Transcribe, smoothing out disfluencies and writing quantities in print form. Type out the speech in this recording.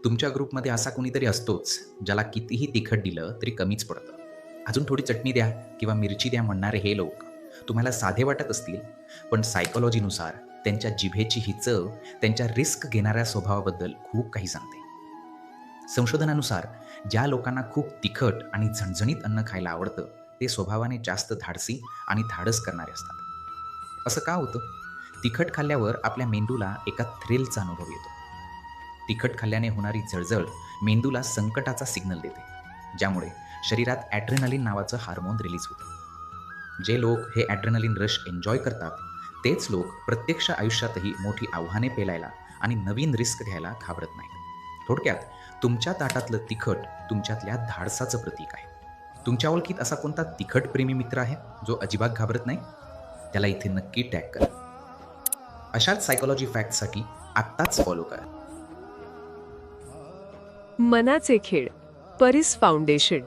तुमच्या ग्रुपमध्ये असा कोणीतरी असतोच, ज्याला कितीही तिखट दिलं तरी कमीच पडतं. अजून थोडी चटणी द्या किंवा मिरची द्या म्हणणारे हे लोक तुम्हाला साधे वाटत असतील, पण सायकॉलॉजीनुसार त्यांच्या जिभेची ही चव त्यांच्या रिस्क घेणाऱ्या स्वभावाबद्दल खूप काही सांगते. संशोधनानुसार ज्या लोकांना खूप तिखट आणि झणझणीत अन्न खायला आवडतं, ते स्वभावाने जास्त धाडसी आणि धाडस करणारे असतात. असं का होतं? तिखट खाल्ल्यावर आपल्या मेंदूला एका थ्रिलचा अनुभव येतो. तिखट खाल्ल्याने होणारी जळजळ मेंदूला संकटाचा सिग्नल देते, ज्यामुळे शरीरात ॲड्रेनलिन नावाचं हार्मोन रिलीज होतं. जे लोक हे ॲड्रेनलिन रश एन्जॉय करतात, तेच लोक प्रत्यक्ष आयुष्यातही मोठी आव्हाने पेलायला आणि नवीन रिस्क घ्यायला घाबरत नाहीत. थोडक्यात, तुमच्या ताटातलं तिखट तुमच्यातल्या धाडसाचं प्रतीक आहे. तुमच्या ओळखीत असा कोणता तिखट प्रेमी मित्र आहे जो अजिबात घाबरत नाही? त्याला इथे नक्की टॅग करा. अशाच सायकॉलॉजी फॅक्टसाठी आत्ताच फॉलो करा. मनाचे खेळ, परिस फाउंडेशन.